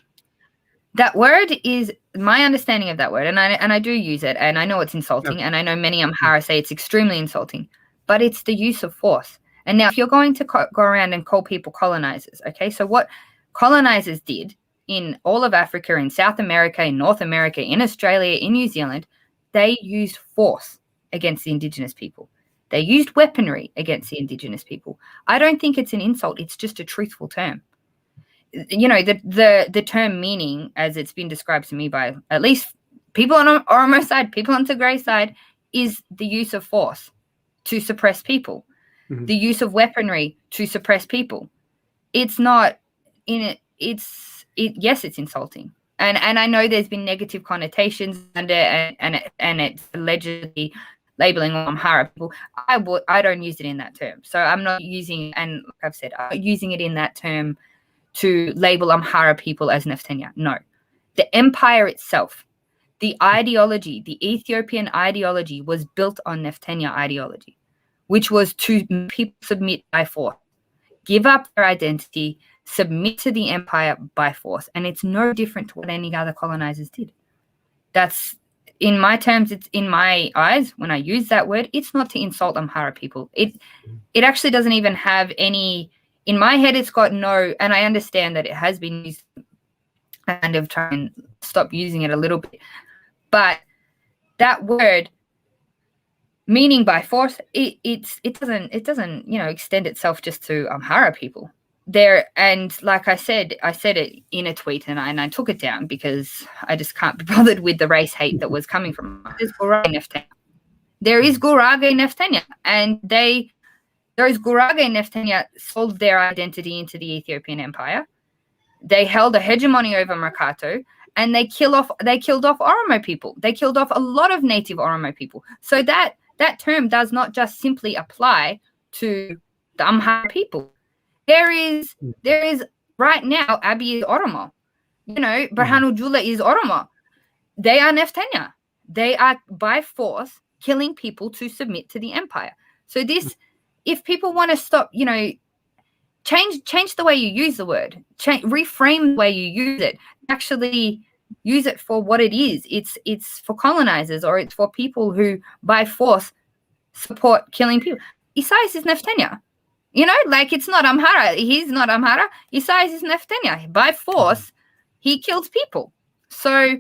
That word is my understanding of that word, and I do use it, and I know it's insulting, and I know many Amhara say it's extremely insulting, but it's the use of force. And now, if you're going to go around and call people colonizers, okay, so what colonizers did in all of Africa, in South America, in North America, in Australia, in New Zealand, they used force against the indigenous people. They used weaponry against the indigenous people. I don't think it's an insult. It's just a truthful term. The term meaning, as it's been described to me by at least people on Oromo side, people on Tigray side, is the use of force to suppress people, the use of weaponry to suppress people. it's not in it. Yes, it's insulting. And I know there's been negative connotations under and it's allegedly labeling Amhara people. I don't use it in that term. So I'm not using, and like I've said, I'm not using it in that term to label Amhara people as Neptunia. No. The empire itself, the ideology, the Ethiopian ideology was built on Neptunia ideology, which was to people submit by force, give up their identity, submit to the empire by force. And it's no different to what any other colonizers did. That's, in my terms, it's in my eyes, when I use that word, it's not to insult Amhara people. It actually doesn't even have any, in my head, it's got no, and I understand that it has been used, kind of try and stop using it a little bit. But that word, meaning by force, it doesn't extend itself just to Amhara people. There, and like I said it in a tweet, and I took it down because I just can't be bothered with the race hate that was coming from Neptunia. There is Gurage Neptunia, and those Gurage Neptunia sold their identity into the Ethiopian Empire. They held a hegemony over Mercato, and they killed off Oromo people. They killed off a lot of native Oromo people. So that term does not just simply apply to the Amhara people. There is right now, Abiy is Oromo. Berhanu Jula is Oromo. They are Neptunia. They are by force killing people to submit to the empire. So this, if people want to stop, change the way you use the word, reframe the way you use it, actually use it for what it is. It's for colonizers, or it's for people who by force support killing people. Isaias is Neptunia. It's not Amhara. He's not Amhara. Isaias is Neptunia. By force, he kills people. So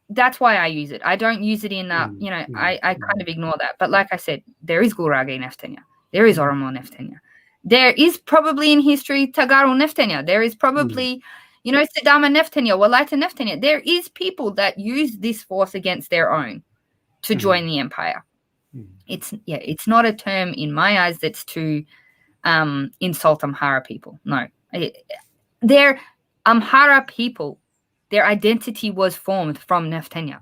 that's why I use it. I don't use it in that, I kind of ignore that. But like I said, there is Gurage Neptunia. There is Oromo Neptunia. There is probably in history Tagaru Neptunia. There is probably, Sidama Neptunia, Walaita Neptunia. There is people that use this force against their own to join the empire. It's not a term in my eyes that's to insult Amhara people. No, they're Amhara people. Their identity was formed from Neptunia.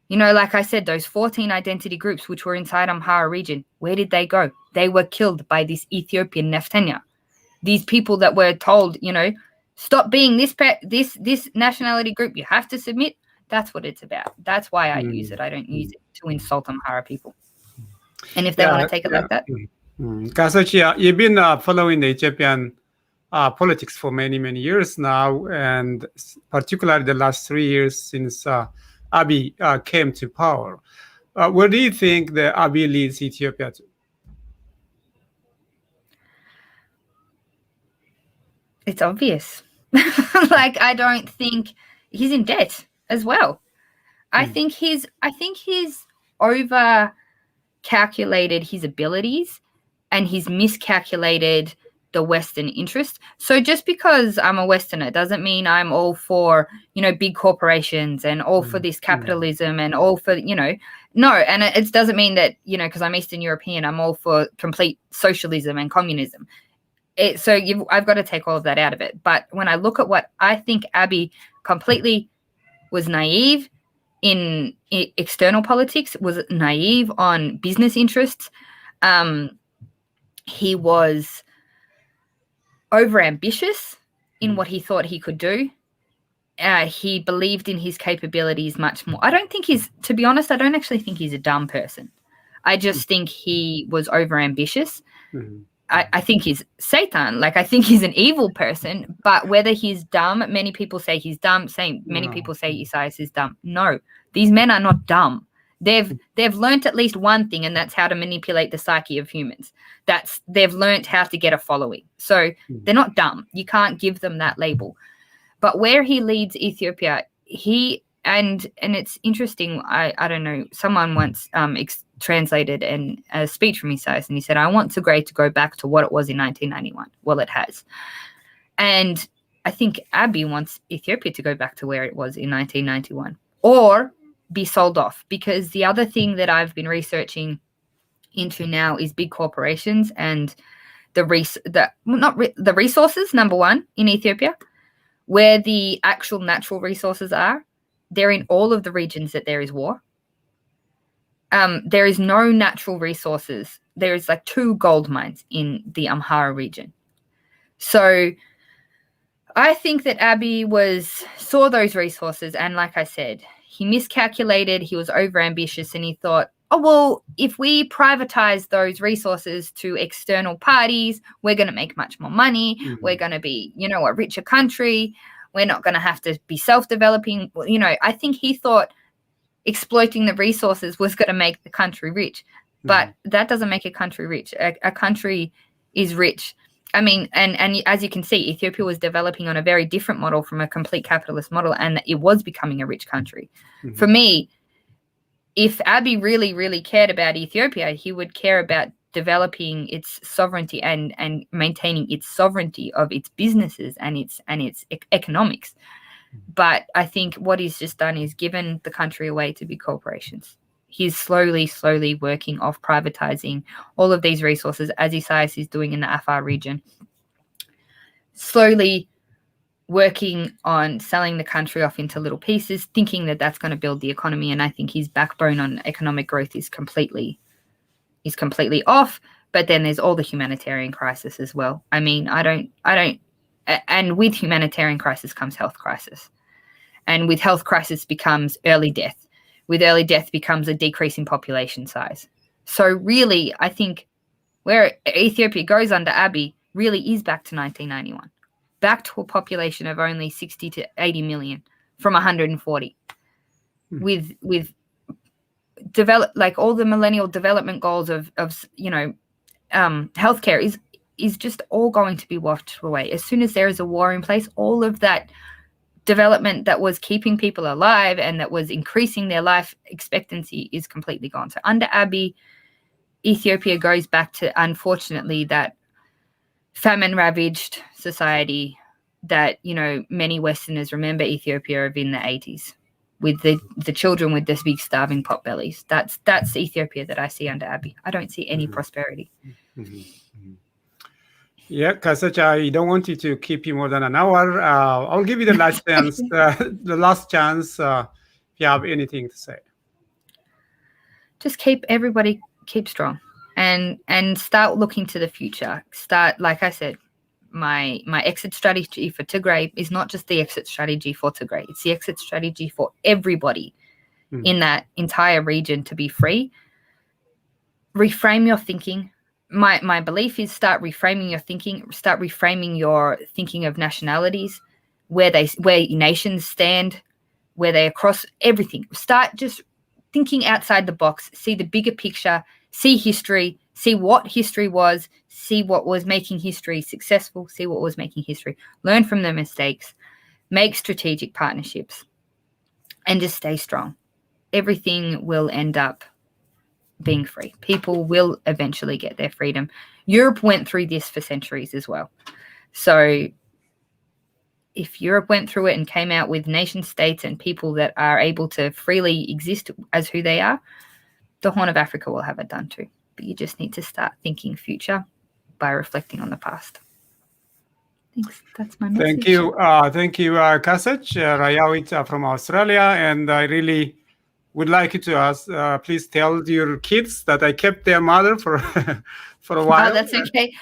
Like I said, those 14 identity groups which were inside Amhara region, where did they go? They were killed by this Ethiopian Neptunia. These people that were told, stop being this nationality group. You have to submit. That's what it's about. That's why I use it. I don't use it to insult Amhara people. And if they want to take it like that. Kasech, you've been following the Ethiopian politics for many, many years now, and particularly the last 3 years since Abiy came to power. Where do you think the Abiy leads Ethiopia to? It's obvious. I don't think he's in debt as well. I think he's over calculated his abilities, and he's miscalculated the Western interest. So just because I'm a Westerner doesn't mean I'm all for, big corporations and all for this capitalism and all for, no. And it doesn't mean that, because I'm Eastern European, I'm all for complete socialism and communism. I've got to take all of that out of it. But when I look at what I think Abiy completely was naive in external politics, was naive on business interests. He was overambitious in what he thought he could do. He believed in his capabilities much more. I don't actually think he's a dumb person. I just think he was overambitious. I think he's Satan. I think he's an evil person. But whether he's dumb, many people say he's dumb. Many people say Isaias is dumb. No, these men are not dumb. They've learnt at least one thing, and that's how to manipulate the psyche of humans. They've learnt how to get a following. So they're not dumb. You can't give them that label. But where he leads Ethiopia, and it's interesting. I don't know. Someone once translated a speech from Isaias, and he said, "I want Tigray to go back to what it was in 1991." Well, it has, and I think Abiy wants Ethiopia to go back to where it was in 1991, or be sold off. Because the other thing that I've been researching into now is big corporations and the resources, number one, in Ethiopia, where the actual natural resources are. They're in all of the regions that there is war. There is no natural resources. There is like 2 gold mines in the Amhara region. So I think that Abiy saw those resources, and like I said, he miscalculated, he was overambitious, and he thought, oh, well, if we privatize those resources to external parties, we're going to make much more money. Mm-hmm. We're going to be, a richer country. We're not going to have to be self-developing. I think he thought exploiting the resources was going to make the country rich. But that doesn't make a country rich. A country is rich. I mean, and as you can see, Ethiopia was developing on a very different model from a complete capitalist model, and it was becoming a rich country. Mm-hmm. For me, if Abiy really, really cared about Ethiopia, he would care about developing its sovereignty and maintaining its sovereignty of its businesses and its economics. But I think what he's just done is given the country away to big corporations. He's slowly working off privatizing all of these resources, as Isaias is doing in the Afar region. Slowly working on selling the country off into little pieces, thinking that that's going to build the economy. And I think his backbone on economic growth is completely off. But then there's all the humanitarian crisis as well. I mean, and with humanitarian crisis comes health crisis. And with health crisis becomes early death. With early death becomes a decrease in population size. So really, I think where Ethiopia goes under Abiy really is back to 1991. Back to a population of only 60 to 80 million from 140. With like all the millennial development goals of healthcare is just all going to be washed away. As soon as there is a war in place, all of that development that was keeping people alive and that was increasing their life expectancy is completely gone. So under Abiy, Ethiopia goes back to, unfortunately, that famine-ravaged society that, many Westerners remember Ethiopia of in the 80s, with the children with this big starving pot bellies. That's the Ethiopia that I see under Abiy. I don't see any prosperity. Mm-hmm. Yeah, Kasech, I don't want you to keep you more than an hour. I'll give you the last chance. If you have anything to say. Just everybody keep strong and start looking to the future. Start, like I said, my exit strategy for Tigray is not just the exit strategy for Tigray. It's the exit strategy for everybody in that entire region to be free. Reframe your thinking. My belief is start reframing your thinking. Start reframing your thinking of nationalities, where nations stand, where they across everything. Start just thinking outside the box. See the bigger picture. See history. See what history was. See what was making history successful. See what was making history. Learn from the mistakes. Make strategic partnerships, and just stay strong. Everything will end up being free. People will eventually get their freedom. Europe went through this for centuries as well. So if Europe went through it and came out with nation states and people that are able to freely exist as who they are, the Horn of Africa will have it done too. But you just need to start thinking future by reflecting on the past. Thanks. That's my message. Thank you, Kasech Rayaweyti from Australia. And I really would like you to please tell your kids that I kept their mother for a while. Oh, that's okay.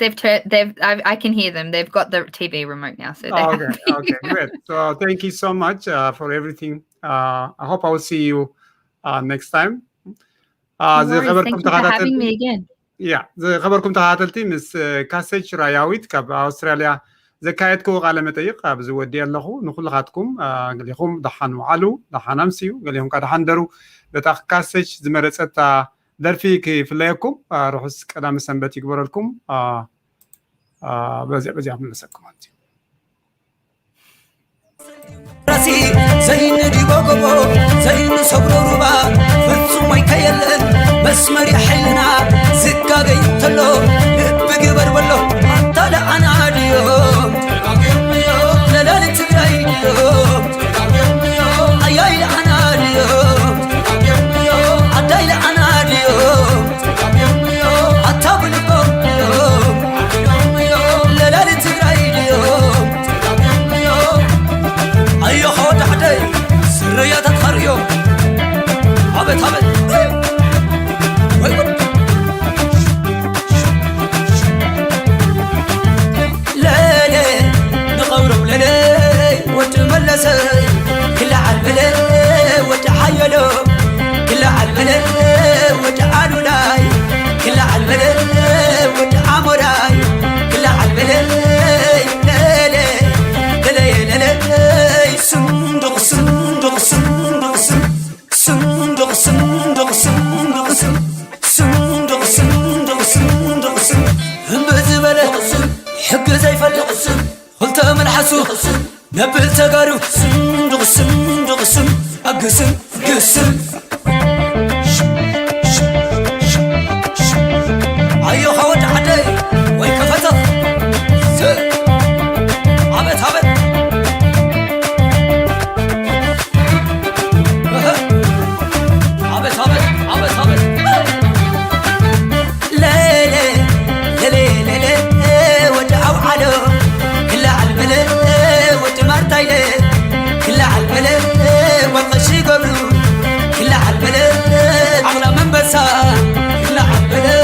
I can hear them. They've got the TV remote now, so they're okay, great. So thank you so much for everything. I hope I will see you next time. Thank you for having me again. Yeah, خبركم تخاتلتي مس كاسج راياويت كاب أستراليا زكايتكو قال متيق أبز ودي الله نقول خاتكم قال لهم ضحن وعلو ضحن أمسيو قال لهم كده حندروا بتاع كاسج زمرت أتا درفي كيف ليكم روحس كلام السنبت يكبر لكم بزي عمل مسكم أنت راسي زي ندي بوغو زي نصبر ربا فتسو ما يكيلن مسمري حلنا زكا جيتلو بقبر ولو حتى لا انا اليوم لا لا تجري اليوم اياي انا اليوم عداي انا اليوم حتى بالقوم اليوم عبت عبت لا لا نغورم لا لا وتملسي كل عالبلا وتحيلو كل عالبلا وتعالوا لاي كل عالبلا وتعامراي كل عالبلا لا لا لا لا لا صندوق صندوق صندوق صندوق صندوق صندوق صندوق صندوق صندوق بزبلة حق زي فلق قلت من حسو نبل تقارو صندوق صندوق أقسم قسم أيو خوات عدي ويكفتر عبت عبت عبت عبت عبت عبت لا لا لا لا لا ودعوا علو كل عالبلا وتمرتاي كل عالبلا والقشي قبلو كل عالبلا عقلا من بسا كل عالبلا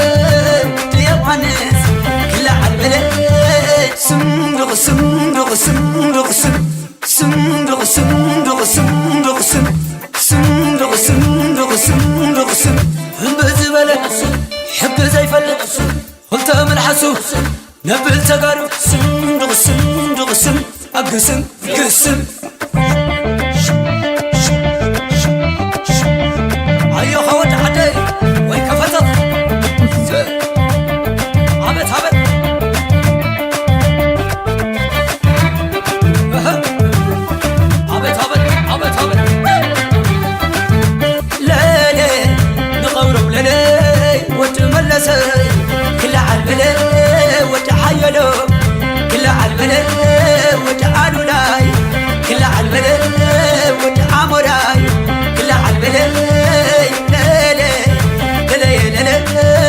تيوانس كل عالبلا صندوق صندوق صندوق صندوق صندوق صندوق صندوق صندوق صندوق بزبلة حق زي فلق قلت من حسو نبل تقارو صندوق صندوق أقسم قسم أيو خوات عدي ويكفتر عبت عبت عبت عبت عبت عبت لا لا نغورم لا لا وتملسي كل عالبلا وتحيلو كل عالبلا وتعالوا لاي كل عالبلا وتعامراي كل عالبلا لا لا لا لا لا